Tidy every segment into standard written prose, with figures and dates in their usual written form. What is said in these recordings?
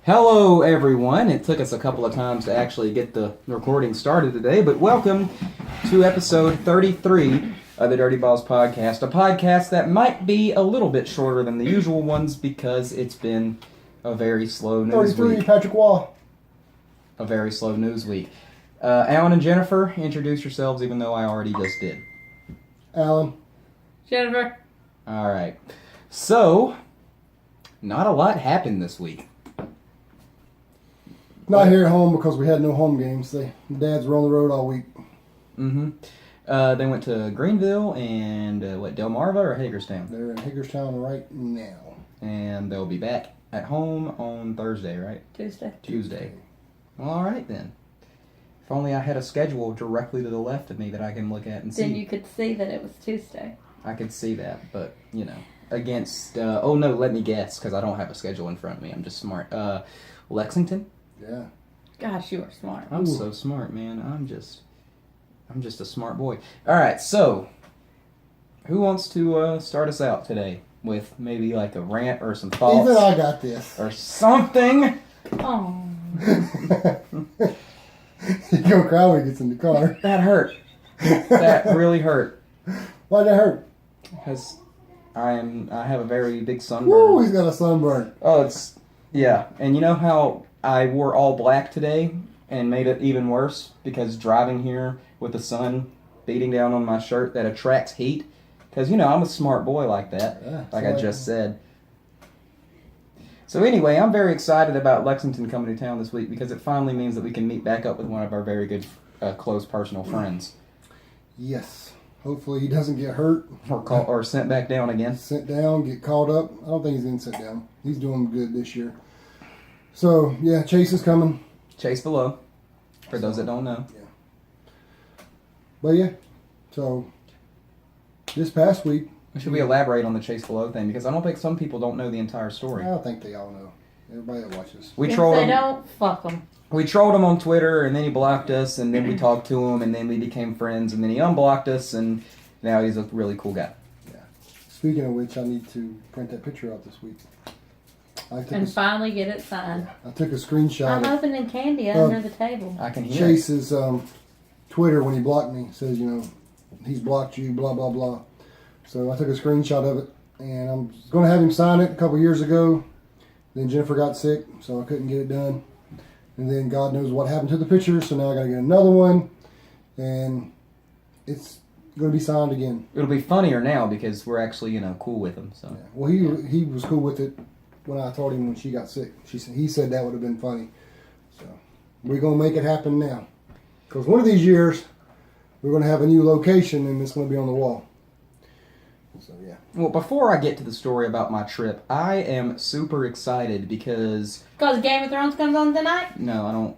Hello, everyone. It took us a couple of times to actually get the recording started today, but welcome to episode 33 of the Dirty Balls podcast, a podcast that might be a little bit shorter than the usual ones because it's been a very slow news 33, week. Patrick Wall. A very slow news week. Alan and Jennifer, introduce yourselves, even though I already just did. Alan. Jennifer. All right. So, not a lot happened this week. Not here at home because we had no home games. The dads were on the road all week. Mm-hmm. They went to Greenville and, Delmarva or Hagerstown? They're in Hagerstown right now. And they'll be back at home on Thursday, right? Tuesday. Well, all right then. If only I had a schedule directly to the left of me that I can look at and see. Then you could see that it was Tuesday. I could see that, but, against, let me guess, because I don't have a schedule in front of me. I'm just smart. Lexington? Yeah. Gosh, you are smart. I'm so smart, man. I'm just a smart boy. All right, so who wants to start us out today with maybe like a rant or some thoughts? Even I got this. Or something. Oh. He's going to cry when he gets in the car. That hurt. That really hurt. Why'd that hurt? Because I have a very big sunburn. Woo, he's got a sunburn. Oh, yeah. And you know how I wore all black today and made it even worse because driving here with the sun beating down on my shirt that attracts heat. Because, I'm a smart boy like that, Yeah, like I just said. So anyway, I'm very excited about Lexington coming to town this week because it finally means that we can meet back up with one of our very good, close personal friends. Yes. Hopefully he doesn't get hurt. Or sent back down again. Sent down, get called up. I don't think he's getting sent down. He's doing good this year. So, yeah, Chase is coming. Chase below, for those that don't know. Yeah. But yeah, so this past week. Should we elaborate on the Chase below thing? Because I don't think some people don't know the entire story. I don't think they all know. Everybody that watches. We If trolled they him. don't, fuck them. We trolled him on Twitter, and then he blocked us, and then we talked to him, and then we became friends, and then he unblocked us, and now he's a really cool guy. Yeah. Speaking of which, I need to print that picture out this week. And finally get it signed. I took a screenshot I'm of opening candy under the table. I can hear it. Chase's Twitter when he blocked me. It says, he's blocked you, blah, blah, blah. So I took a screenshot of it, and I'm going to have him sign it a couple years ago. Then Jennifer got sick, so I couldn't get it done. And then God knows what happened to the picture, so now I got to get another one. And it's going to be signed again. It'll be funnier now because we're actually, cool with him. So. Yeah. Well, he was cool with it when I told him when she got sick. He said that would have been funny. So we're going to make it happen now. Because one of these years, we're going to have a new location, and it's going to be on the wall. So, yeah. Well, before I get to the story about my trip, I am super excited because... Because Game of Thrones comes on tonight? No, I don't.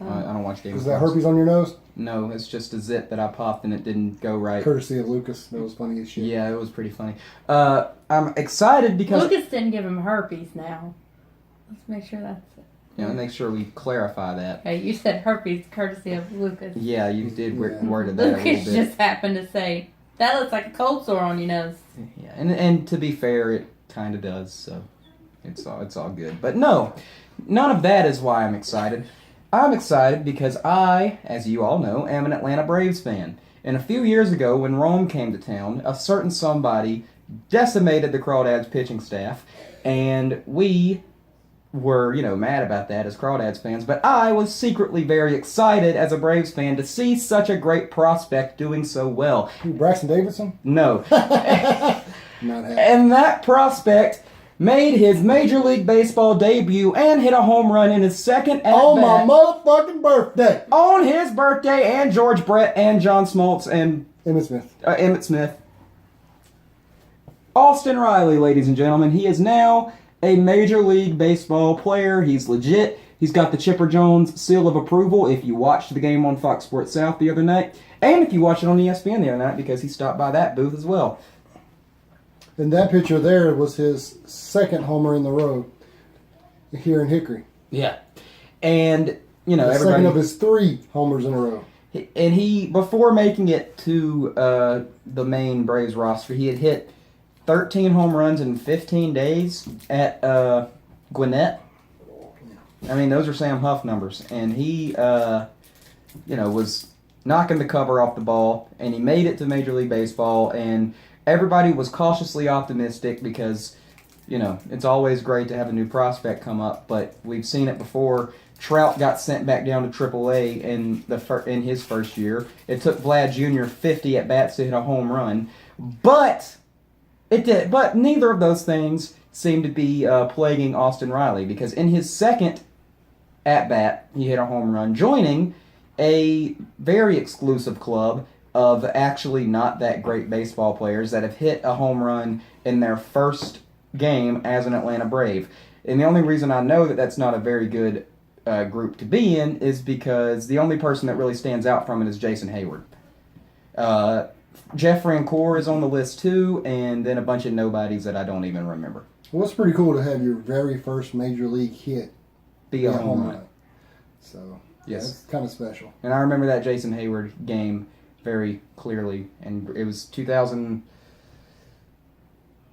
I don't watch Game of Is Thrones. that herpes on your nose? No, it's just a zit that I popped and it didn't go right. Courtesy of Lucas. That was funny as shit. Yeah, it was pretty funny. I'm excited because... Lucas didn't give him herpes now. Let's make sure that's it. Yeah, make sure we clarify that. Okay, you said herpes courtesy of Lucas. Yeah, you did worded that a little Lucas bit. just happened to say, that looks like a cold sore on your nose. Yeah, and to be fair, it kind of does, so it's all good. But no, none of that is why I'm excited. I'm excited because I, as you all know, am an Atlanta Braves fan. And a few years ago, when Rome came to town, a certain somebody decimated the Crawdads pitching staff, and we were, mad about that as Crawdads fans, but I was secretly very excited as a Braves fan to see such a great prospect doing so well. Braxton Davidson? No. Not happening. And that prospect made his Major League Baseball debut and hit a home run in his second at-bat. On my motherfucking birthday. On his birthday, and George Brett and John Smoltz and... Emmett Smith. Austin Riley, ladies and gentlemen. He is now a Major League Baseball player. He's legit. He's got the Chipper Jones seal of approval if you watched the game on Fox Sports South the other night. And if you watched it on ESPN the other night because he stopped by that booth as well. And that picture there was his second homer in the row here in Hickory. Yeah. And, everybody... Second of his 3 homers in a row. And he, before making it to the main Braves roster, he had hit 13 home runs in 15 days at Gwinnett. I mean, those are Sam Huff numbers. And he, was knocking the cover off the ball, and he made it to Major League Baseball, and everybody was cautiously optimistic because, it's always great to have a new prospect come up, but we've seen it before. Trout got sent back down to AAA in his first year. It took Vlad Jr. 50 at bats to hit a home run, but neither of those things seemed to be plaguing Austin Riley, because in his second at bat he hit a home run, joining a very exclusive club of actually not that great baseball players that have hit a home run in their first game as an Atlanta Brave. And the only reason I know that that's not a very good group to be in is because the only person that really stands out from it is Jason Hayward. Jeff Francoeur is on the list too, and then a bunch of nobodies that I don't even remember. Well, it's pretty cool to have your very first major league hit Be a home run. So, yes, it's kind of special. And I remember that Jason Hayward game very clearly, and it was 2000.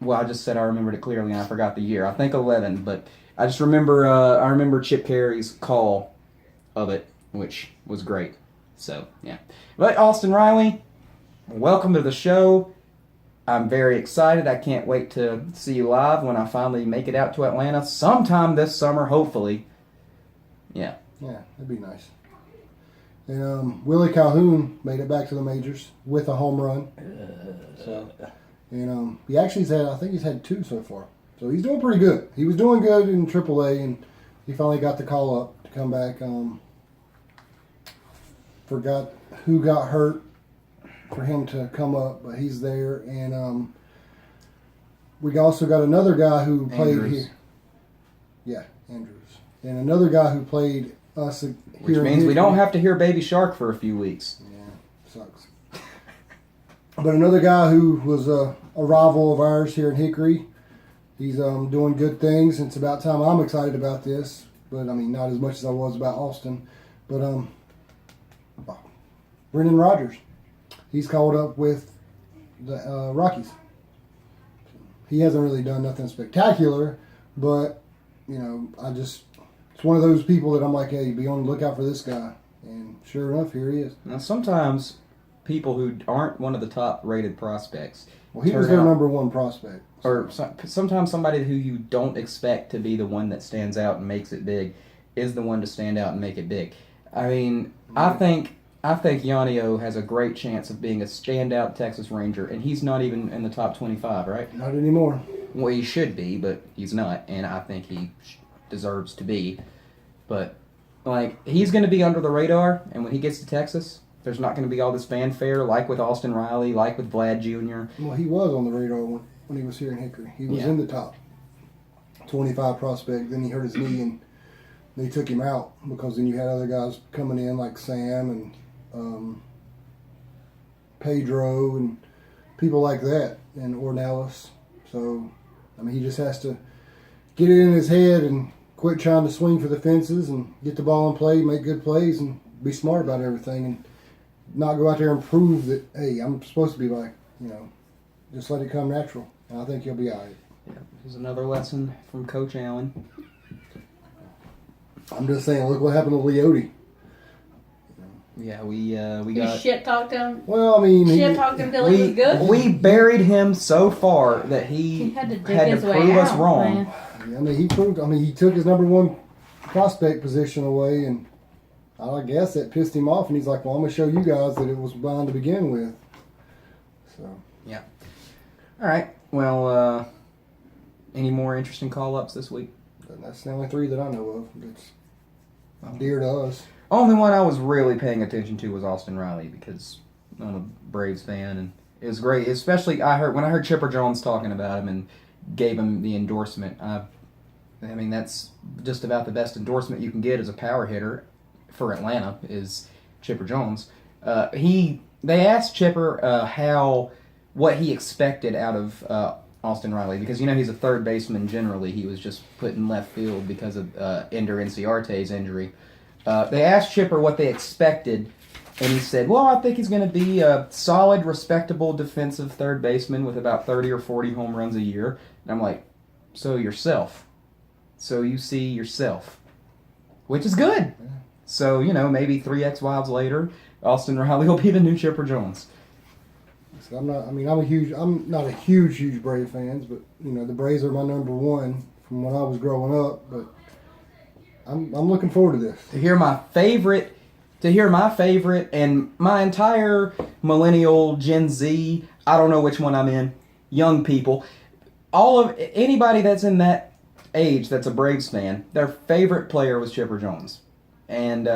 Well, I just said I remembered it clearly, and I forgot the year. I think 11, but I just remember. I remember Chip Carey's call of it, which was great. So yeah, but Austin Riley, welcome to the show. I'm very excited. I can't wait to see you live when I finally make it out to Atlanta sometime this summer, hopefully. Yeah. Yeah, that'd be nice. And Willie Calhoun made it back to the majors with a home run. And he actually he's had 2 so far. So he's doing pretty good. He was doing good in AAA, and he finally got the call up to come back. Forgot who got hurt for him to come up, but he's there. And we also got another guy who played here. Yeah, Andrews. And another guy who played us here. Which means we don't have to hear Baby Shark for a few weeks. Yeah, sucks. But another guy who was a rival of ours here in Hickory. He's doing good things. It's about time. I'm excited about this, but I mean, not as much as I was about Austin. But Brendan Rodgers, he's called up with the Rockies. He hasn't really done nothing spectacular, but it's one of those people that I'm like, hey, be on the lookout for this guy. And sure enough, here he is. Now, sometimes people who aren't one of the top-rated prospects. Well, he was their number 1 prospect. Or sometimes somebody who you don't expect to be the one that stands out and makes it big is the one to stand out and make it big. I mean, I think Yanio has a great chance of being a standout Texas Ranger, and he's not even in the top 25, right? Not anymore. Well, he should be, but he's not, and I think he deserves to be. But, he's going to be under the radar, and when he gets to Texas, there's not going to be all this fanfare like with Austin Riley, like with Vlad Jr. Well, he was on the radar when he was here in Hickory. He was in the top 25 prospect. Then he hurt his knee, and they took him out because then you had other guys coming in like Sam and Pedro and people like that, and Ornelas. So, I mean, he just has to get it in his head and quit trying to swing for the fences and get the ball in play, make good plays, and be smart about everything, and not go out there and prove that, hey, I'm supposed to be like, just let it come natural. And I think he'll be all right. Yeah, here's another lesson from Coach Allen. I'm just saying, look what happened to Leote. Yeah, we You got... shit talked him. Well, I mean... Shit talked him till he was good. We buried him so far that he had to dig had to his way prove us out, wrong. man. Yeah, I mean, he took his number 1 prospect position away, and I guess that pissed him off, and he's like, well, I'm going to show you guys that it was mine to begin with. So... Yeah. All right. Well, any more interesting call-ups this week? That's the only 3 that I know of that's dear to us. Only one I was really paying attention to was Austin Riley because I'm a Braves fan, and it was great. Especially when I heard Chipper Jones talking about him and gave him the endorsement. I mean, that's just about the best endorsement you can get as a power hitter for Atlanta is Chipper Jones. They asked Chipper what he expected out of Austin Riley because he's a third baseman generally. He was just put in left field because of Ender Inciarte's injury. They asked Chipper what they expected, and he said, well, I think he's going to be a solid, respectable defensive third baseman with about 30 or 40 home runs a year. And I'm like, so yourself. So you see yourself. which is good. Yeah. So, maybe 3X Wilds later, Austin Riley will be the new Chipper Jones. So I'm not a huge Brave fans, but the Braves are my number one from when I was growing up. But I'm looking forward to this. To hear my favorite, and my entire millennial Gen Z, I don't know which one I'm in, young people, anybody that's in that age that's a Braves fan, their favorite player was Chipper Jones. And,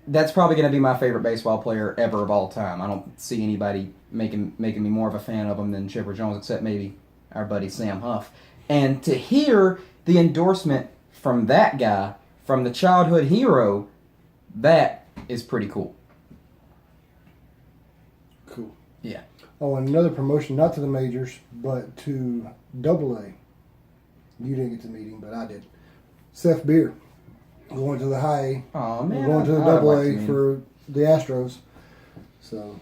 that's probably going to be my favorite baseball player ever of all time. I don't see anybody making me more of a fan of him than Chipper Jones, except maybe our buddy Sam Huff. And to hear the endorsement from that guy, from the childhood hero, that is pretty cool. Cool. Yeah. Oh, and another promotion, not to the majors, but to Double A. You didn't get to meet him, but I did. Seth Beer. Going to the high A. Oh man, We're going to the I'd Double like to A meet him. for the Astros. So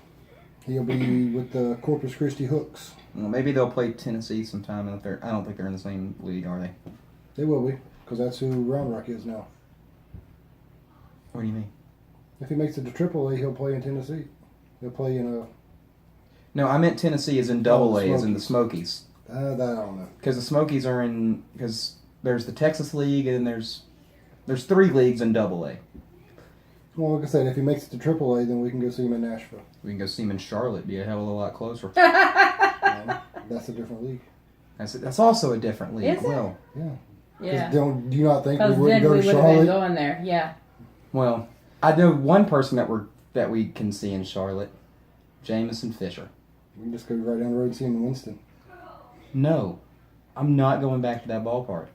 he'll be with the Corpus Christi Hooks. Well, maybe they'll play Tennessee sometime. I don't think they're in the same league, are they? They will be, because that's who Round Rock is now. What do you mean? If he makes it to Triple A, he'll play in Tennessee. He'll play in a... No, I meant Tennessee is in Double Oh, A, the as in the Smokies. That I don't know. Because the Smokies are in... Because there's the Texas League, and there's 3 leagues in Double A. Well, like I said, if he makes it to Triple A, then we can go see him in Nashville. We can go see him in Charlotte. Be a hell of a lot closer. That's a different league. That's also a different league. Is it? Well, Yeah. Yeah. Do you not think we Because wouldn't then go we to would have been Charlotte? going there. Yeah. well, I know one person that we can see in Charlotte, Jameson Fisher. We can just go right down the road and see him in Winston. No, I'm not going back to that ballpark.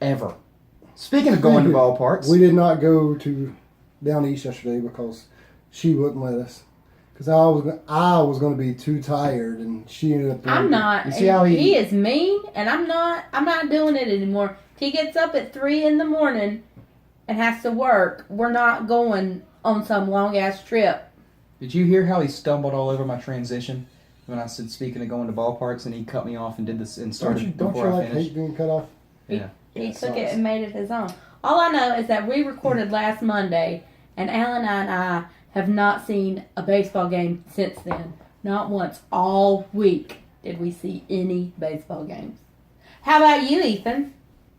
Ever. Speaking of going to ballparks, We did not go to down east yesterday because she wouldn't let us. Because I was going to be too tired, and she ended up. I'm not. You see how he- is mean, and I'm not doing it anymore. If he gets up at 3 in the morning and has to work, we're not going on some long ass trip. Did you hear how he stumbled all over my transition when I said speaking of going to ballparks, and he cut me off and did this and Don't started you before I like finished? hate being cut off? Yeah. He Yeah, took sucks. it and made it his own. All I know is that we recorded last Monday, and Alan and I have not seen a baseball game since then. Not once all week did we see any baseball games. How about you, Ethan?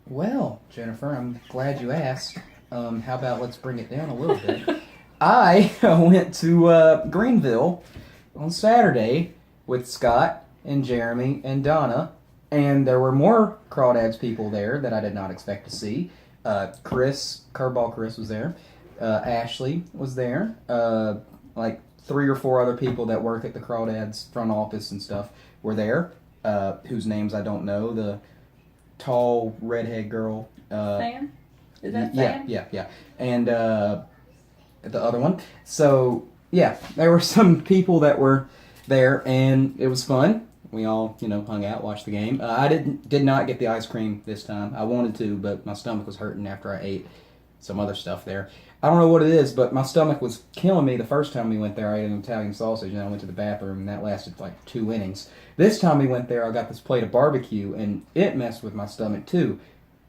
Well, Jennifer, I'm glad you asked. How about let's bring it down a little bit? I went to Greenville on Saturday with Scott and Jeremy and Donna, and there were more Crawdads people there that I did not expect to see. Curveball Chris was there. Ashley was there. Like 3 or 4 other people that work at the Crawdads front office and stuff were there, whose names I don't know. The tall redhead girl. Sam? Is that Sam? Yeah. And the other one. So, yeah, there were some people that were there, and it was fun. We all, hung out, watched the game. I did not get the ice cream this time. I wanted to, but my stomach was hurting after I ate some other stuff there. I don't know what it is, but my stomach was killing me the first time we went there. I ate an Italian sausage, and I went to the bathroom, and that lasted like 2 innings. This time we went there, I got this plate of barbecue, and it messed with my stomach too.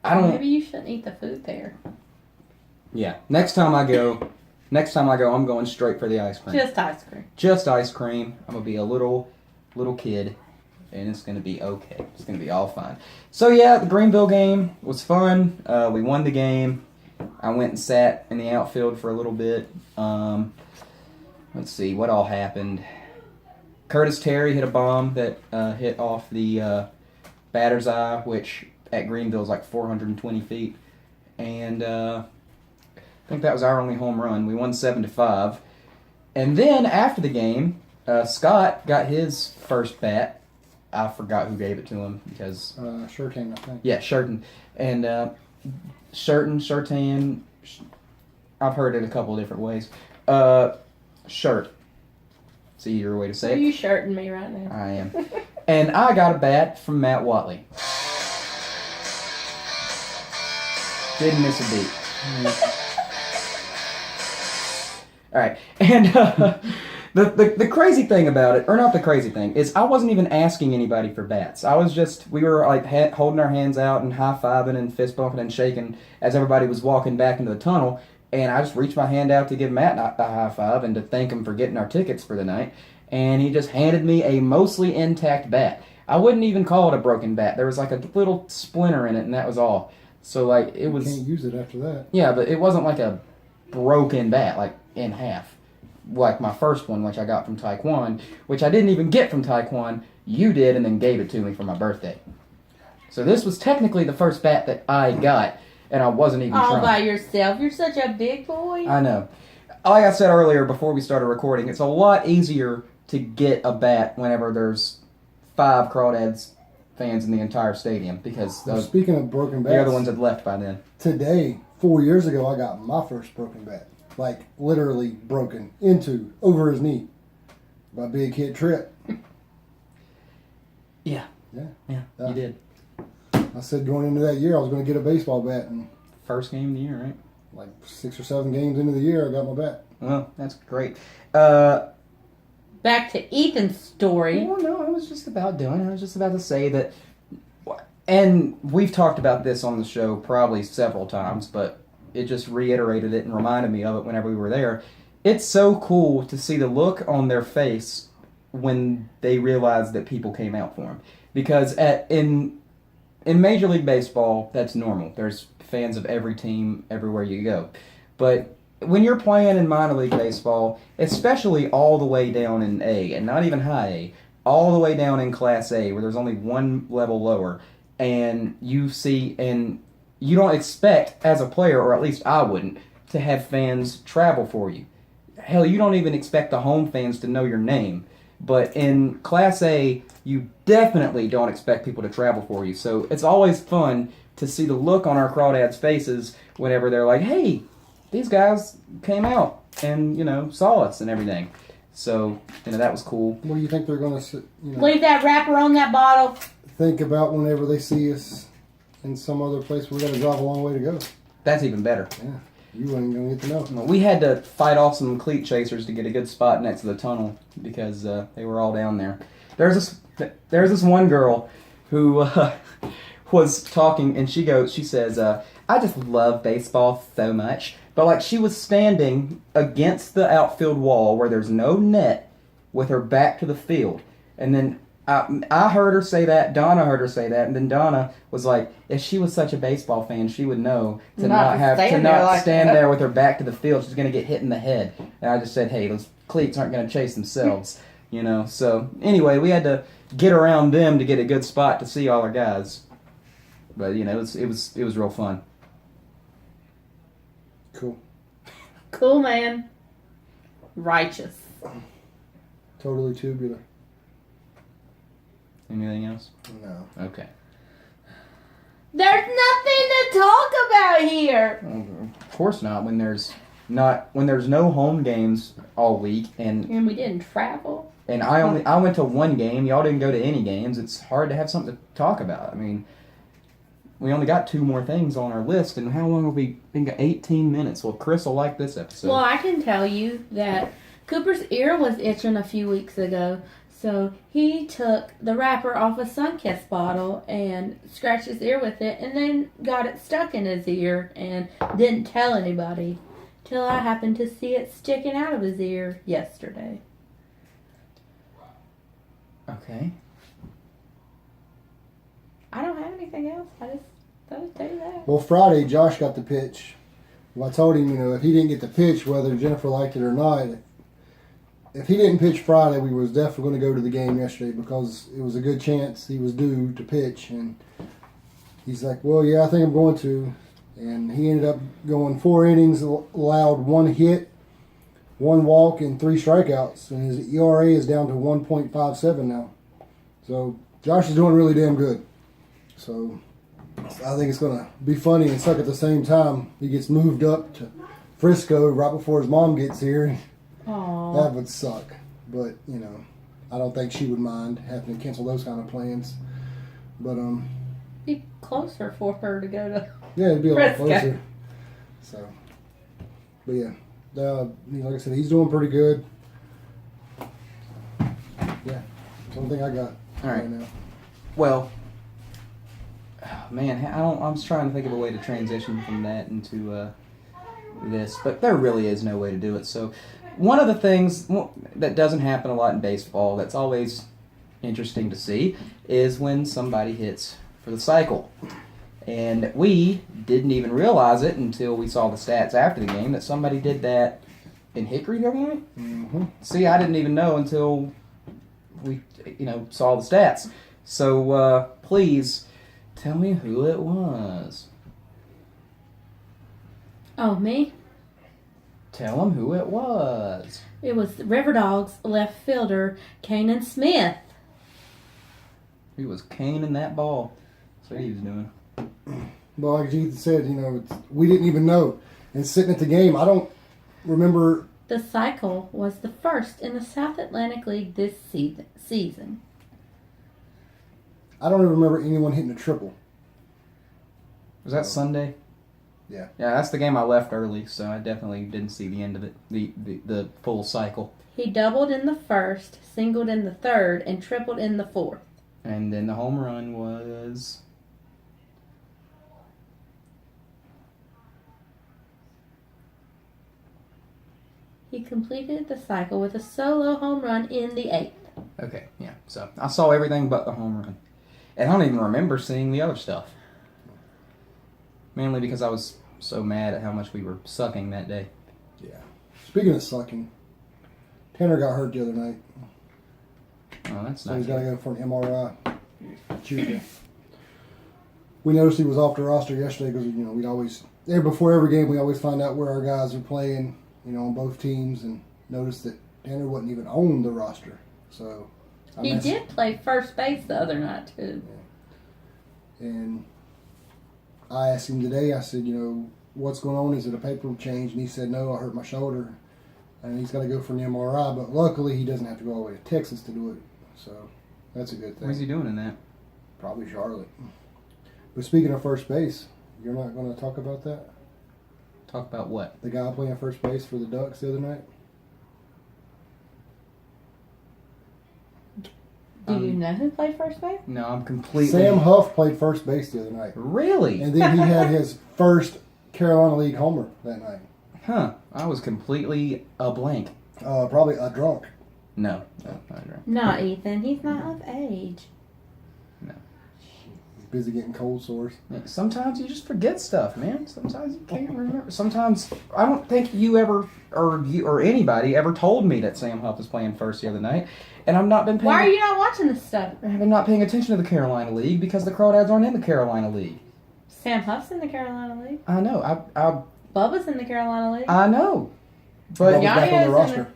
Maybe you shouldn't eat the food there. Yeah, next time I go, I'm going straight for the ice cream. Just ice cream. Just ice cream. I'm gonna be a little kid, and it's gonna be okay. It's gonna be all fine. So yeah, the Greenville game was fun. We won the game. I went and sat in the outfield for a little bit. Let's see what all happened. Curtis Terry hit a bomb that hit off the batter's eye, which at Greenville is like 420 feet, and I think that was our only home run. We won 7-5, and then after the game, Scott got his first bat. I forgot who gave it to him because Shurtan, I think. yeah, Shurtan. And Shurtan, I've heard it a couple of different ways. Shirt. It's an easier way to Are say you it. shirting me right now? I am. And I got a bat from Matt Watley. Didn't miss a beat. All right. And The crazy thing about it, or not the crazy thing, is I wasn't even asking anybody for bats. We were like holding our hands out and high-fiving and fist-bumping and shaking as everybody was walking back into the tunnel, and I just reached my hand out to give Matt a high-five and to thank him for getting our tickets for the night, and he just handed me a mostly intact bat. I wouldn't even call it a broken bat. There was like a little splinter in it, and that was all. So like it was. You can't use it after that. Yeah, but it wasn't like a broken bat, like in half, like my first one, which I got from Taekwondo, which I didn't even get from Taekwondo. You did, and then gave it to me for my birthday. So this was technically the first bat that I got, and I wasn't even All trying. by yourself. You're such a big boy. I know. Like I said earlier before we started recording, it's a lot easier to get a bat whenever there's 5 Crawdads fans in the entire stadium, because Well, speaking of broken bats, the other ones had left by then. today, 4 years ago, I got my first broken bat. Like, literally broken over his knee by Big Hit Trip. Yeah. Yeah. You did. I said going into that year I was going to get a baseball bat, and First game of the year, right? like 6 or 7 games into the year, I got my bat. Well, that's great. Back to Ethan's story. Well, no, I was just about to say that, and we've talked about this on the show probably several times, but it just reiterated it and reminded me of it whenever we were there. It's so cool to see the look on their face when they realize that people came out for them. Because in Major League Baseball, that's normal. There's fans of every team everywhere you go. But when you're playing in minor league baseball, especially all the way down in A, and not even high A, all the way down in Class A, where there's only one level lower, and you don't expect, as a player, or at least I wouldn't, to have fans travel for you. Hell, you don't even expect the home fans to know your name. But in Class A, you definitely don't expect people to travel for you. So it's always fun to see the look on our crawdads' faces whenever they're like, hey, these guys came out and, saw us and everything. So, that was cool. What do you think they're going to Leave that wrapper on that bottle. think about whenever they see us in some other place where we got to drive a long way to go? That's even better. Yeah, you ain't going to get to know. We had to fight off some cleat chasers to get a good spot next to the tunnel because they were all down there. There's this one girl who was talking, and she says, I just love baseball so much. But like she was standing against the outfield wall where there's no net with her back to the field. And then I heard her say that, Donna heard her say that, and then Donna was like, if she was such a baseball fan, she would know to not stand there with her back to the field. She's going to get hit in the head. And I just said, hey, those cleats aren't going to chase themselves, So anyway, we had to get around them to get a good spot to see all our guys. But it was real fun. Cool. Cool, man. Righteous. Totally tubular. Anything else? No. Okay. There's nothing to talk about here. Of course not. When there's no home games all week, and we didn't travel. And I went to one game. Y'all didn't go to any games. It's hard to have something to talk about. I mean, we only got 2 more things on our list, and how long have we been? 18 minutes. Well, Chris will like this episode. Well, I can tell you that Cooper's ear was itching a few weeks ago, so he took the wrapper off a Sunkist bottle and scratched his ear with it, and then got it stuck in his ear and didn't tell anybody till I happened to see it sticking out of his ear yesterday. Okay. I don't have anything else. I just thought I'd tell you that. Well, Friday, Josh got the pitch. Well, I told him, if he didn't get the pitch, whether Jennifer liked it or not, if he didn't pitch Friday, we was definitely going to go to the game yesterday because it was a good chance he was due to pitch. And he's like, well, yeah, I think I'm going to. And he ended up going 4 innings, allowed 1 hit, 1 walk, and 3 strikeouts. And his ERA is down to 1.57 now. So Josh is doing really damn good. So I think it's going to be funny and suck at the same time. He gets moved up to Frisco right before his mom gets here. Aww. That would suck. But, I don't think she would mind having to cancel those kind of plans. But, Be closer for her to go to. yeah, it'd be a lot Frisco. closer. So, but yeah. Like I said, he's doing pretty good. the only thing I got All right. now. Well, oh, man, I'm just trying to think of a way to transition from that into this, but there really is no way to do it. So, one of the things that doesn't happen a lot in baseball that's always interesting to see is when somebody hits for the cycle. And we didn't even realize it until we saw the stats after the game that somebody did that in Hickory the other night. Mm-hmm. See, I didn't even know until we, saw the stats. So please tell me who it was. Oh, me? Tell them who it was. It was River Dogs left fielder Kanan Smith. He was caning that ball. That's what he was doing. Well, like Ethan said, we didn't even know. And sitting at the game, I don't remember. The cycle was the first in the South Atlantic League this season. I don't even remember anyone hitting a triple. Was that Sunday? Yeah. Yeah, that's the game I left early, so I definitely didn't see the end of it, the full cycle. He doubled in the first, singled in the third, and tripled in the fourth. And then the home run was... He completed the cycle with a solo home run in the eighth. Okay, yeah. So I saw everything but the home run. And I don't even remember seeing the other stuff. Mainly because I was so mad at how much we were sucking that day. Yeah. Speaking of sucking, Tanner got hurt the other night. Oh, that's So nice. he's got to go for an MRI Tuesday. We noticed he was off the roster yesterday because, we'd always, before every game, we always find out where our guys are playing, on both teams, and noticed that Tanner wasn't even on the roster. So He did play first base the other night, too. And I asked him today, I said, what's going on? Is it a paper change? And he said, no, I hurt my shoulder. And he's got to go for an MRI. But luckily, he doesn't have to go all the way to Texas to do it. So that's a good thing. Where's he doing in that? Probably Charlotte. But speaking of first base, you're not going to talk about that? Talk about what? The guy playing first base for the Ducks the other night? Do you know who played first base? No, I'm completely... Sam Huff played first base the other night. Really? And then he had his first Carolina League homer that night. Huh. I was completely a blank. Probably a drunk. No, not drunk. Not Ethan. He's not of age. He's busy getting cold sores. Sometimes you just forget stuff, man. Sometimes you can't remember. Sometimes I don't think you ever, or anybody ever told me that Sam Huff was playing first the other night, and I've not been paying. Why are you not watching this stuff? I've been not paying attention to the Carolina League because the Crawdads aren't in the Carolina League. Sam Huff's in the Carolina League. I know. Bubba's in the Carolina League. I know. But But back on the roster.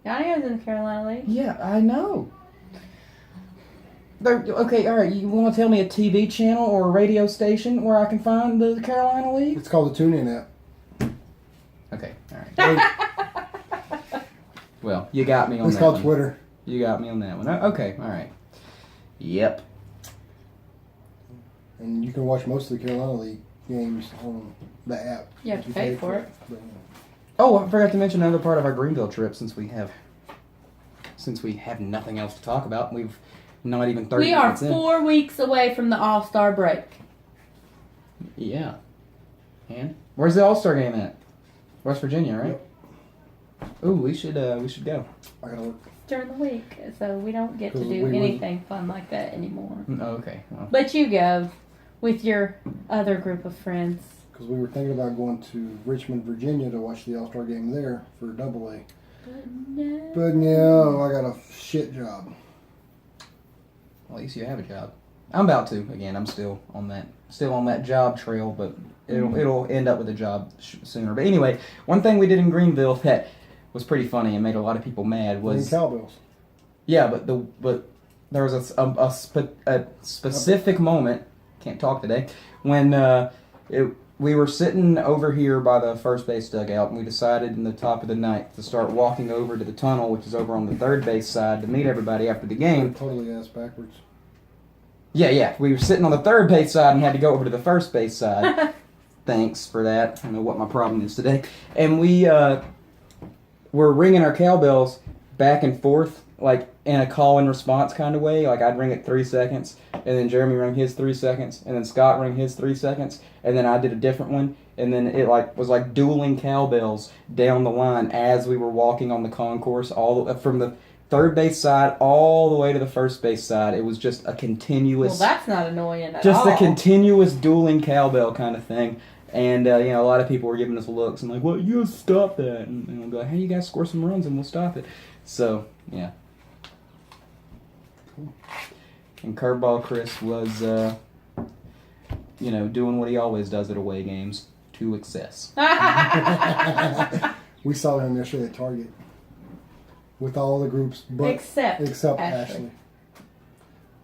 Yanio's in the Carolina League. yeah, I know. Okay, all right. You want to tell me a TV channel or a radio station where I can find the Carolina League? It's called the TuneIn app. Okay, all right. Well, you got me on It's that called one. Twitter. You got me on that one. Okay, all right. Yep. And you can watch most of the Carolina League games on the app. You have to pay for it. But, Oh, I forgot to mention another part of our Greenville trip since we have nothing else to talk about. We've not even 30 We are minutes in. 4 weeks away from the All-Star break. Yeah. And where's the All-Star game at? West Virginia, right? Ooh, we should go. I gotta work. During the week, so we don't get to 'Cause do we anything fun like that anymore. Oh, okay. Well, But you go with your other group of friends. Because we were thinking about going to Richmond, Virginia to watch the All-Star game there for AA. No. But no, I got a shit job. at least you have a job. I'm about to. Again, I'm still on that job trail, but it'll end up with a job sooner. But anyway, one thing we did in Greenville that was pretty funny and made a lot of people mad was Cowbells. yeah, but there was a specific moment. Can't talk today when we were sitting over here by the first base dugout, and we decided in the top of the night to start walking over to the tunnel, which is over on the third base side, to meet everybody after the game. Totally ass backwards. Yeah. We were sitting on the third base side and had to go over to the first base side. Thanks for that. I don't know what my problem is today. And we were ringing our cowbells back and forth, in a call and response kind of way. Like I'd ring it 3 seconds, and then Jeremy rang his 3 seconds, and then Scott rang his 3 seconds, and then I did a different one, and then it was like dueling cowbells down the line as we were walking on the concourse, from the third base side all the way to the first base side. It was just a continuous. Well, that's not annoying at all. Just a continuous dueling cowbell kind of thing. And, a lot of people were giving us looks and like, well, you gotta stop that. And we'll go, hey, you guys score some runs and we'll stop it. So, yeah. And Curveball Chris was, doing what he always does at away games to excess. We saw him yesterday at Target with all the groups, except Ashley.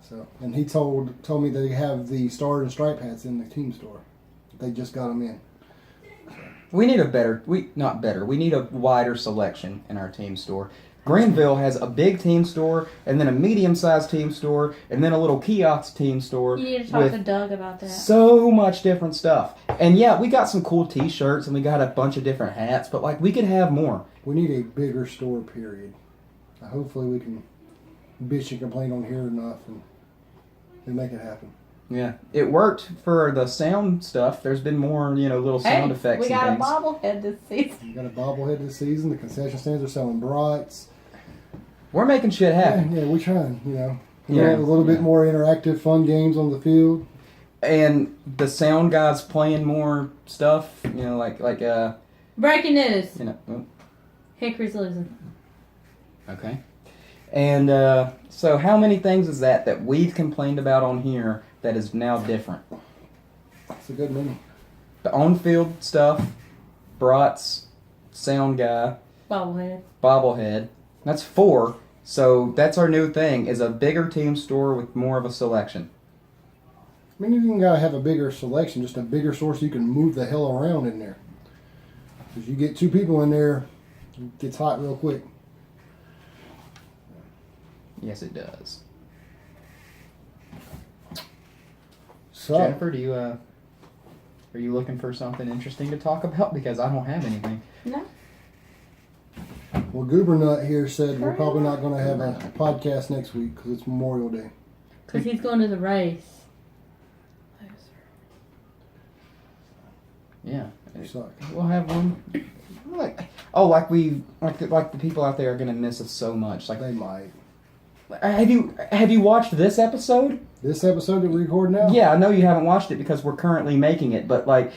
So, and he told me that they have the Star and Stripe hats in the team store. They just got them in. We need we need a wider selection in our team store. Greenville has a big team store, and then a medium-sized team store, and then a little kiosk team store. You need to talk to Doug about that. So much different stuff. And yeah, we got some cool t-shirts, and we got a bunch of different hats, but we could have more. We need a bigger store, period. Hopefully we can bitch and complain on here enough and make it happen. Yeah, it worked for the sound stuff. There's been more, little sound effects. We got and things. a bobblehead this season. We got a bobblehead this season. The concession stands are selling brats. We're making shit happen. Yeah, we're trying. We have a little bit more interactive, fun games on the field. And the sound guys playing more stuff. Breaking news. Oh. Hickory's losing. Okay. And so how many things is that we've complained about on here that is now different? It's a good many. The on-field stuff, brats, sound guy, bobblehead. That's 4. So that's our new thing, is a bigger team store with more of a selection. I mean, you even got to have a bigger selection, just a bigger source so you can move the hell around in there. Because you get 2 people in there, it gets hot real quick. Yes, it does. So, Jennifer, are you looking for something interesting to talk about? Because I don't have anything. No. Well, Goobernut here said we're probably not going to have a podcast next week because it's Memorial Day. Because he's going to the race. Yeah. You suck. We'll have one. Like the people out there are going to miss us so much. They might. Have you watched this episode? This episode that we record now? Yeah, I know you haven't watched it because we're currently making it, but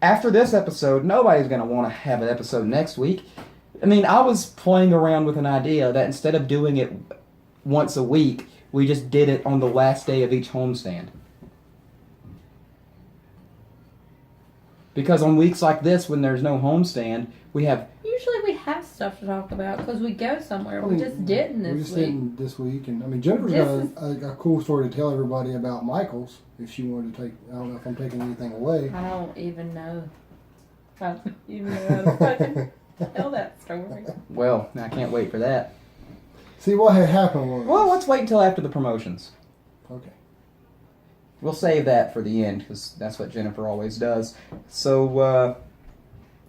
after this episode, nobody's going to want to have an episode next week. I mean, I was playing around with an idea that instead of doing it once a week, we just did it on the last day of each homestand. Because on weeks like this, when there's no homestand, we have... Usually we have stuff to talk about because we go somewhere. We just didn't this week. We just didn't this week. And, Jennifer's got a cool story to tell everybody about Michael's if she wanted to take... I don't know if I'm taking anything away. I don't even know. I don't even know how to fucking tell that story. Well, I can't wait for that. See, what had happened was... Well, let's wait until after the promotions. Okay. We'll save that for the end, because that's what Jennifer always does. So,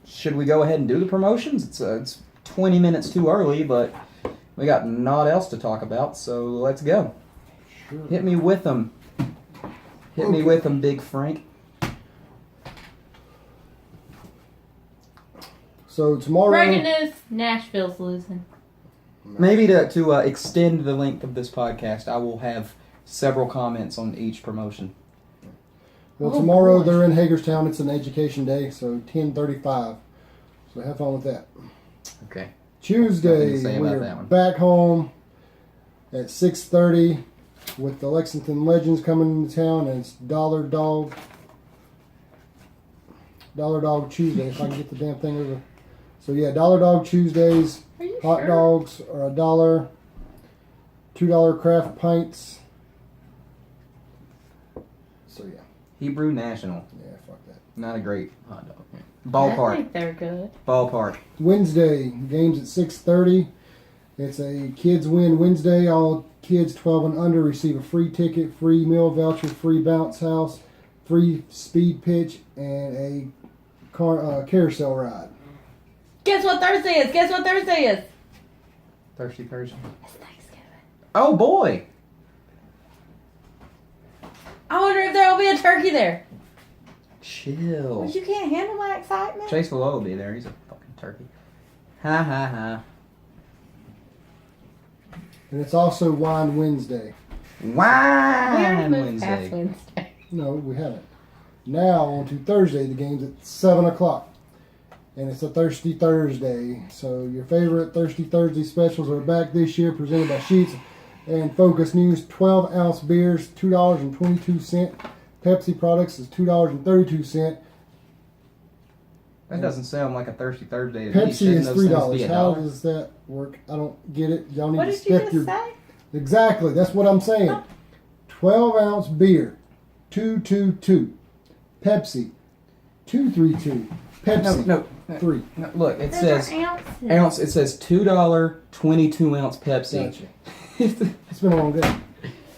should we go ahead and do the promotions? It's 20 minutes too early, but we got naught else to talk about, so let's go. Sure. Hit me with them. Hit me with them, Big Frank. So, tomorrow... Breaking news, Nashville's losing. Maybe to extend the length of this podcast, I will have several comments on each promotion. Well, tomorrow they're in Hagerstown. It's an education day, so 10:35. So have fun with that. Okay. Tuesday, we're back home at 6:30 with the Lexington Legends coming into town, and it's Dollar Dog Tuesday, if I can get the damn thing over. So yeah, Dollar Dog Tuesdays. Hot dogs are $1. $2 craft pints. So yeah. Hebrew National. Yeah, fuck that. Not a great hot dog. Ballpark. I think they're good. Ballpark. Wednesday, games at 6:30. It's a Kids Win Wednesday. All kids 12 and under receive a free ticket, free meal voucher, free bounce house, free speed pitch, and a carousel ride. Guess what Thursday is? Thirsty Thursday. It's Thanksgiving. Oh boy. I wonder if there will be a turkey there. Chill. But you can't handle my excitement. Chase will be there. He's a fucking turkey. Ha ha ha. And it's also Wine Wednesday. We Wine already moved past Wednesday. Wednesday. No, we haven't. Now on to Thursday. The game's at 7 o'clock. And it's a Thirsty Thursday. So your favorite Thirsty Thursday specials are back this year, presented by Sheets and Focus News. 12-ounce beers, $2.22. Pepsi products is $2.32. That doesn't sound like a Thirsty Thursday to me. Pepsi Shouldn't is those things be $3. a How dollar? does that work? I don't get it. Y'all need What to did you step just your say? Exactly. That's what I'm saying. 12-ounce beer, 222. Pepsi, 232. Pepsi, No, 3. no. Look, it Those says are ounces. ounce. It says $2.22 Pepsi. Gotcha. It's been a long day.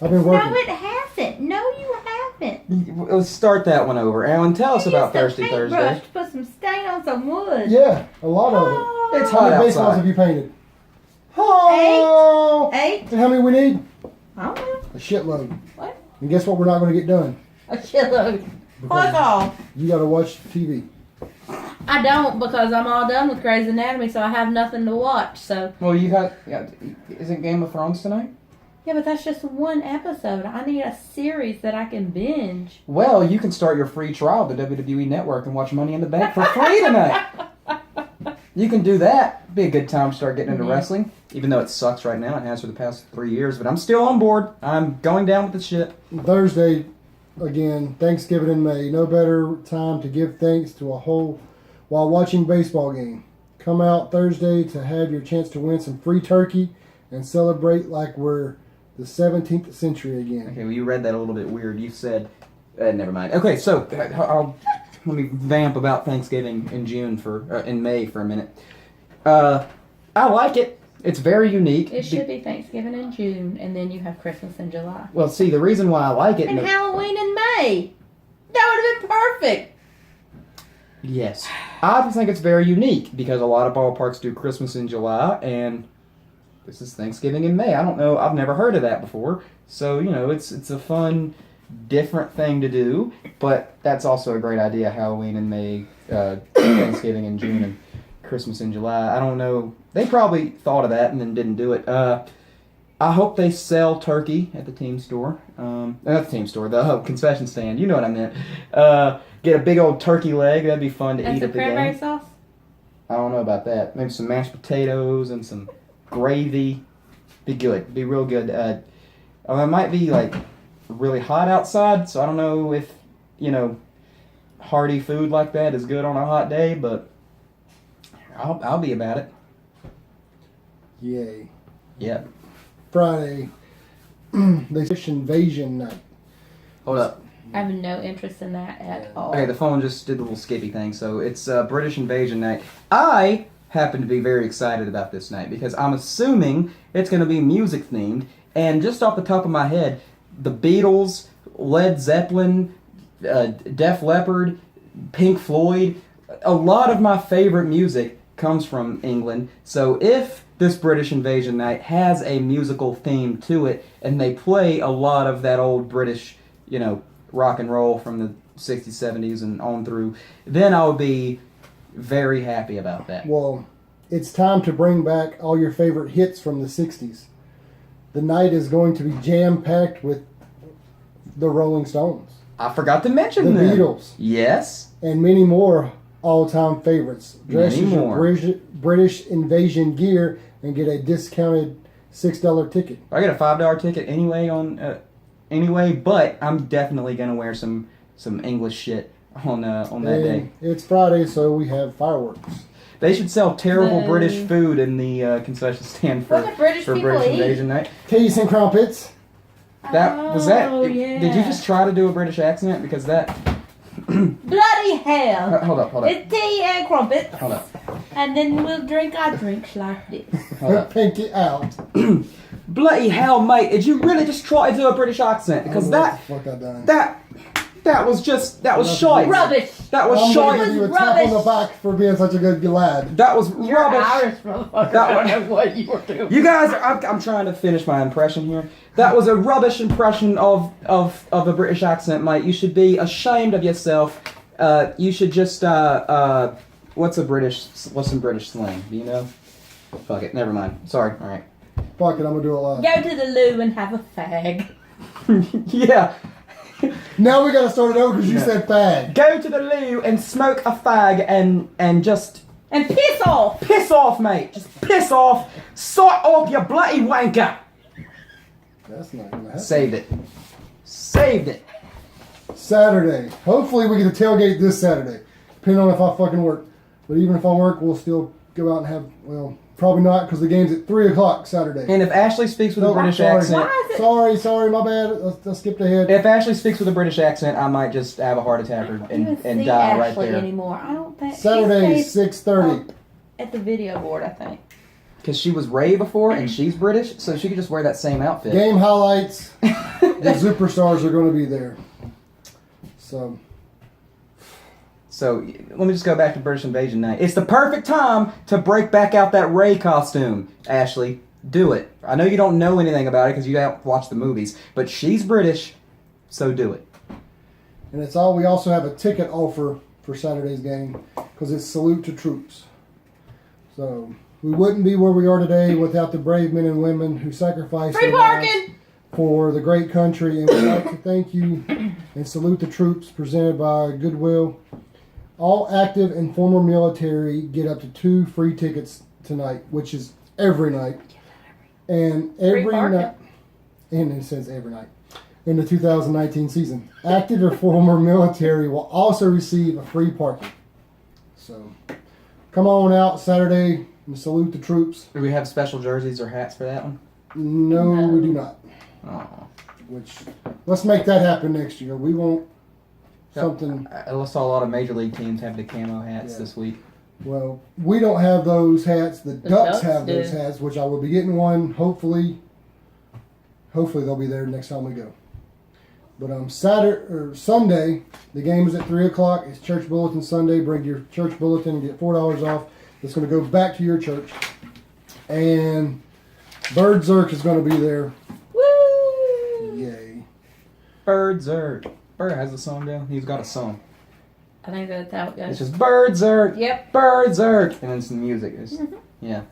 I've been working. No, it hasn't. No, you haven't. Let's start that one over. Alan, tell us about Thirsty Thursday. Brush to put some stain on some wood. Yeah, a lot of it. Oh. It's How hot many baseballs outside. have you painted? Oh! 8. And how many we need? I don't know. A shitload. What? And guess what we're not going to get done? A shitload. Fuck off. You got to watch TV. I don't, because I'm all done with Grey's Anatomy, so I have nothing to watch. So Well, you got. Isn't Game of Thrones tonight? yeah, but that's just one episode. I need a series that I can binge. Well, you can start your free trial of the WWE Network and watch Money in the Bank for free tonight. You can do that. Be a good time to start getting into wrestling. Even though it sucks right now, it has for the past 3 years. But I'm still on board. I'm going down with the ship. Thursday, again, Thanksgiving in May. No better time to give thanks to a whole while watching baseball game. Come out Thursday to have your chance to win some free turkey and celebrate like we're the 17th century again. Okay, well, you read that a little bit weird. You said, never mind. Okay, so let me vamp about Thanksgiving in in May for a minute. I like it. It's very unique. It should be Thanksgiving in June, and then you have Christmas in July. Well, see, the reason why I like it. And Halloween in May. That would have been perfect. Yes. I just think it's very unique because a lot of ballparks do Christmas in July, and this is Thanksgiving in May. I don't know. I've never heard of that before. So, it's a fun, different thing to do, but that's also a great idea, Halloween in May, Thanksgiving in June, and Christmas in July. I don't know. They probably thought of that and then didn't do it. I hope they sell turkey at the team store. Not the team store, the concession stand. You know what I meant. Get a big old turkey leg. That'd be fun to And eat some at the game. cranberry sauce? I don't know about that. Maybe some mashed potatoes and some gravy. Be good. Be real good. It might be like really hot outside, so I don't know if, hearty food like that is good on a hot day, but I'll be about it. Yay. Yeah. Friday, they fish invasion night. Hold up. I have no interest in that at all. Okay, the phone just did the little skippy thing, so it's British Invasion Night. I happen to be very excited about this night because I'm assuming it's going to be music themed, and just off the top of my head, the Beatles, Led Zeppelin, Def Leppard, Pink Floyd, a lot of my favorite music comes from England, so if this British Invasion Night has a musical theme to it, and they play a lot of that old British, rock and roll from the 60s, 70s, and on through, then I would be very happy about that. Well, it's time to bring back all your favorite hits from the 60s. The night is going to be jam-packed with the Rolling Stones, I forgot to mention the them. Beatles, Yes. and many more all-time favorites. Dress Many as your more. British Invasion gear and get a discounted $6 ticket. I get a $5 ticket anyway, but I'm definitely gonna wear some English shit on that day. It's Friday, so we have fireworks. They should sell terrible No. British food in the concession stand for What do British people British eat? Invasion Night. Case and crumpets. That was that. Oh, Did you yeah. just try to do a British accent? Because that. Bloody hell! Hold up. It's tea and crumpets. Hold up. And then we'll drink our drinks like this. Hold up. Pinky out. Bloody hell, mate! Did you really just try to do a British accent? Because I don't know what the fuck I done. That was That's shite. Rubbish. That was I'm gonna shite. give you a Rubbish. tap on the back for being such a good lad. That was You're rubbish. Irish, motherfucker. That I don't know what you were doing. You guys are. I'm trying to finish my impression here. That was a rubbish impression of a British accent, mate. You should be ashamed of yourself. You should just what's some British slang? Do you know? Fuck it. Never mind. Sorry. All right. Fuck it, I'm gonna do it live. Go to the loo and have a fag. Yeah. Now we gotta start it over because you Yeah. said fag. Go to the loo and smoke a fag and just And piss off. piss off, mate. Just piss off. Sort off, you bloody wanker. That's not gonna happen. Saved it. Saved it. Saturday. Hopefully we get to tailgate this Saturday. Depending on if I fucking work. But even if I work, we'll still go out and have, well, probably not because the game's at 3 o'clock Saturday. And if Ashley speaks with a No, British sorry. accent, Why is it? Sorry, my bad. I skipped ahead. if Ashley speaks with a British accent, I might just have a heart attack I don't and even see die right Ashley there. anymore. I don't think Saturday, she stays 6:30. up at the video board. I think. Because she was Ray before and she's British, so she could just wear that same outfit. Game highlights. The superstars are going to be there. So, So let me just go back to British Invasion Night. It's the perfect time to break back out that Ray costume, Ashley. Do it. I know you don't know anything about it because you don't watch the movies, but she's British, so do it. and it's all. We also have a ticket offer for Saturday's game because it's Salute to Troops. So we wouldn't be where we are today without the brave men and women who sacrificed Free their lives parking. for the great country, and we'd like to thank you and salute the troops presented by Goodwill. All active and former military get up to 2 free tickets tonight, which is every night. And every parking. night, and it says every night, in the 2019 season. Active or former military will also receive a free parking. So come on out Saturday and salute the troops. Do we have special jerseys or hats for that one? No, No. we do not. Oh. Which, let's make that happen next year. We want something. I saw a lot of Major League teams have the camo hats Yeah. this week. Well, we don't have those hats. The Ducks Ducks have do. those hats, which I will be getting one. Hopefully they'll be there next time we go. But Saturday or Sunday, the game is at 3 o'clock. It's Church Bulletin Sunday. Bring your church bulletin and get $4 off. It's going to go back to your church. And Bird Zerk is going to be there. Woo! Yay! Bird Zerk. Bird has a song down. He's got a song. I think that's how it goes. It's just Bird Zerk. Yep. Bird Zerk. And then some music. Yeah.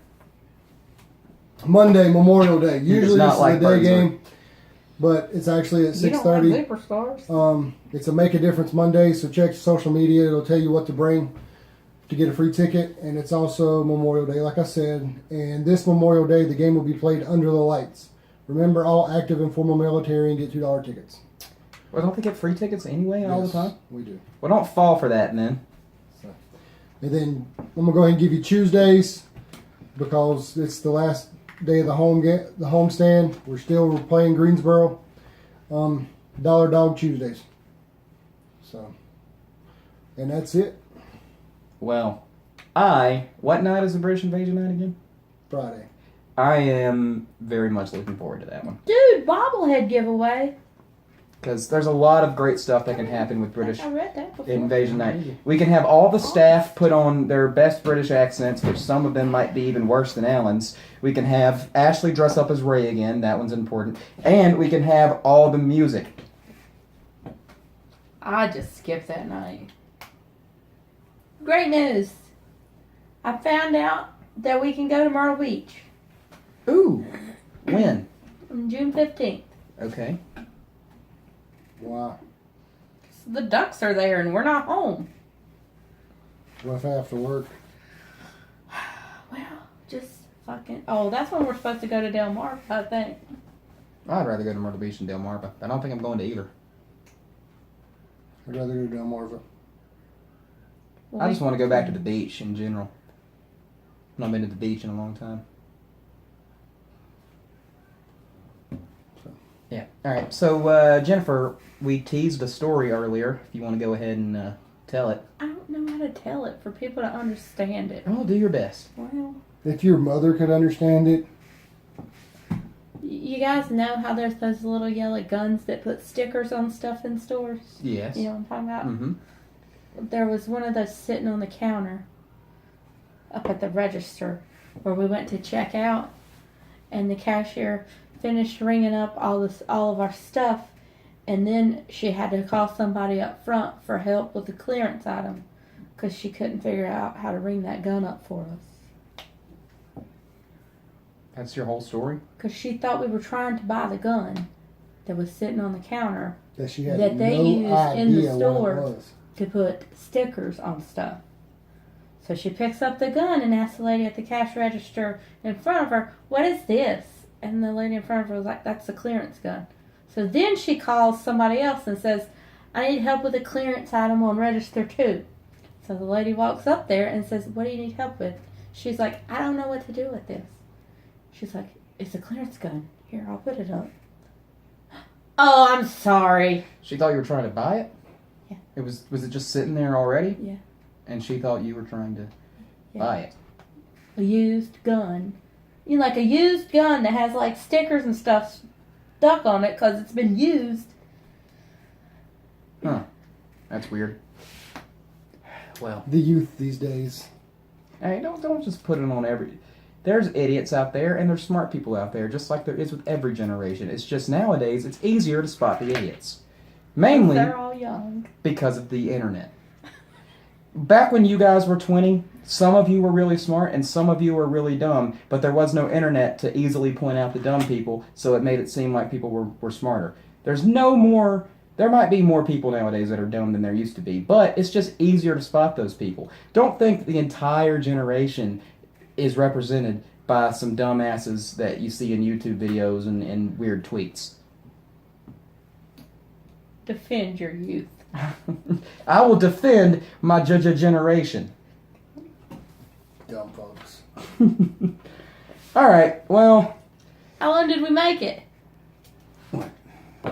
Monday, Memorial Day. does Usually not this is like a day Bird Zerk. game, but it's actually at You don't 6:30. have superstars. It's a Make a Difference Monday, so check your social media. It'll tell you what to bring to get a free ticket, and it's also Memorial Day, like I said. And this Memorial Day, the game will be played under the lights. Remember, all active and former military and get $2 tickets. Well, don't they get free tickets anyway all the Yes, time? we do. Well, don't fall for that, man. And then I'm gonna go ahead and give you Tuesdays because it's the last day of the home stand. We're still playing Greensboro. Dollar Dog Tuesdays. So, and that's it. Well, what night is the British Invasion night again? Friday. I am very much looking forward to that one. Dude, bobblehead giveaway. Because there's a lot of great stuff that can happen with British I read that before. Invasion night. We can have all the staff put on their best British accents, which some of them might be even worse than Alan's. We can have Ashley dress up as Ray again. That one's important. And we can have all the music. I just skipped that night. Great news. I found out that we can go to Myrtle Beach Ooh. When? on June 15th. Okay. Wow. The Ducks are there and we're not home. What if I have to work? Well, just fucking... Oh, that's when we're supposed to go to Del Mar, I think. I'd rather go to Myrtle Beach than Del Mar, but I don't think I'm going to either. I'd rather go down Marva. I just want to go back to the beach in general. I've not been to the beach in a long time. Yeah. All right. So, Jennifer, we teased a story earlier. If you want to go ahead and tell it. I don't know how to tell it for people to understand it. Oh, do your best. Well, If your mother could understand it, You guys know how there's those little yellow guns that put stickers on stuff in stores? Yes. You know what I'm talking about? Mm-hmm. There was one of those sitting on the counter up at the register where we went to check out, and the cashier finished ringing up all of our stuff, and then she had to call somebody up front for help with the clearance item because she couldn't figure out how to ring that gun up for us. That's your whole story? Because she thought we were trying to buy the gun that was sitting on the counter That she had that they no used in the idea what it store was. to put stickers on stuff. So she picks up the gun and asks the lady at the cash register in front of her, "What is this?" And the lady in front of her was like, "That's a clearance gun." So then she calls somebody else and says, "I need help with a clearance item on register 2." So the lady walks up there and says, "What do you need help with?" She's like, "I don't know what to do with this." She's like, "It's a clearance gun. Here, I'll put it up." "Oh, I'm sorry." She thought you were trying to buy it? Yeah. Was it just sitting there already? Yeah. And she thought you were trying to buy it. A used gun. You know, like a used gun that has like stickers and stuff stuck on it because it's been used. Huh. That's weird. Well, The youth these days. hey, don't just put it on every... There's idiots out there and there's smart people out there, just like there is with every generation. It's just nowadays it's easier to spot the idiots. Mainly They're all young. because of the internet. Back when you guys were 20, some of you were really smart and some of you were really dumb, but there was no internet to easily point out the dumb people, so it made it seem like people were smarter. There might be more people nowadays that are dumb than there used to be, but it's just easier to spot those people. Don't think the entire generation is represented by some dumbasses that you see in YouTube videos and weird tweets. Defend your youth. I will defend my generation. Dumb folks. All right, well, How long did we make it?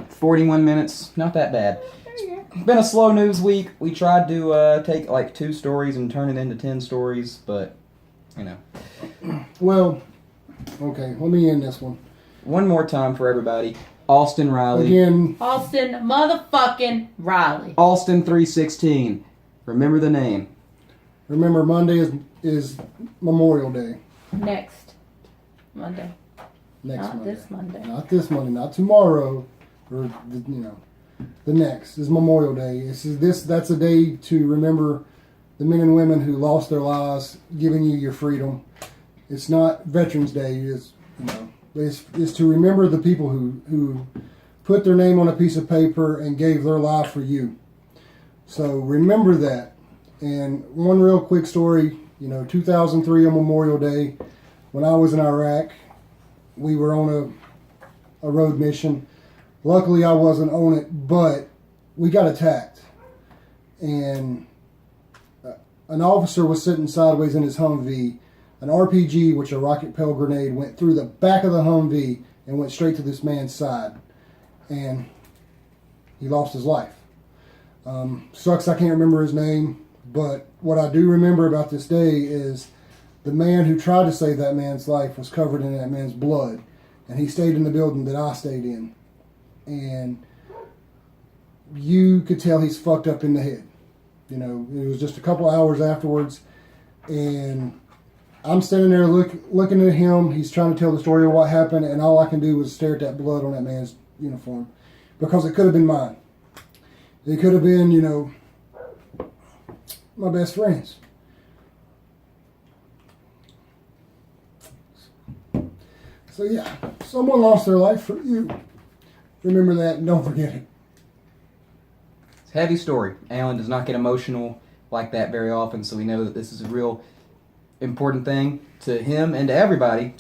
41 minutes, not that bad. It's been a slow news week. We tried to take like 2 stories and turn it into 10 stories, but, you know. Well, okay, let me end this one. One more time for everybody. Austin Riley. Again, Austin motherfucking Riley. Austin 316. Remember the name. remember Monday is Memorial Day. Next Monday. Next Not Monday. this Monday. Not this Monday, not tomorrow, or the next is Memorial Day. That's a day to remember the men and women who lost their lives, giving you your freedom. It's not Veterans Day. It's to remember the people who put their name on a piece of paper and gave their life for you. So remember that. And one real quick story. 2003 on Memorial Day, when I was in Iraq, we were on a road mission. Luckily, I wasn't on it, but we got attacked. And an officer was sitting sideways in his Humvee. An RPG, which a rocket propelled grenade, went through the back of the Humvee and went straight to this man's side. And he lost his life. Sucks I can't remember his name, but what I do remember about this day is the man who tried to save that man's life was covered in that man's blood. And he stayed in the building that I stayed in. And you could tell he's fucked up in the head. It was just a couple hours afterwards, and I'm standing there looking at him. He's trying to tell the story of what happened, and all I can do was stare at that blood on that man's uniform, because it could have been mine. It could have been, my best friend's. So yeah, someone lost their life for you. Remember that and don't forget it. It's a heavy story. Alan does not get emotional like that very often, so we know that this is a real important thing to him and to everybody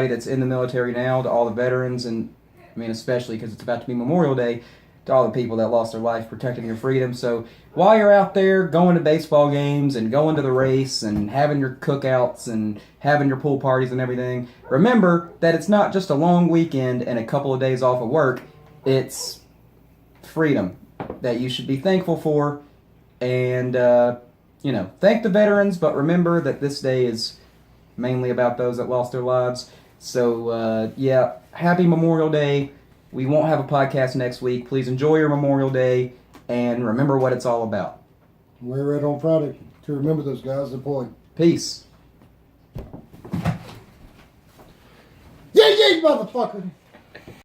that's in the military now, to all the veterans, and especially because it's about to be Memorial Day, to all the people that lost their life protecting your freedom. So while you're out there going to baseball games and going to the race and having your cookouts and having your pool parties and everything, remember that it's not just a long weekend and a couple of days off of work. It's freedom that you should be thankful for. And, thank the veterans, but remember that this day is mainly about those that lost their lives. So, happy Memorial Day. We won't have a podcast next week. Please enjoy your Memorial Day and remember what it's all about. Wear red on Friday to remember those guys that play. Peace. Yeah, motherfucker.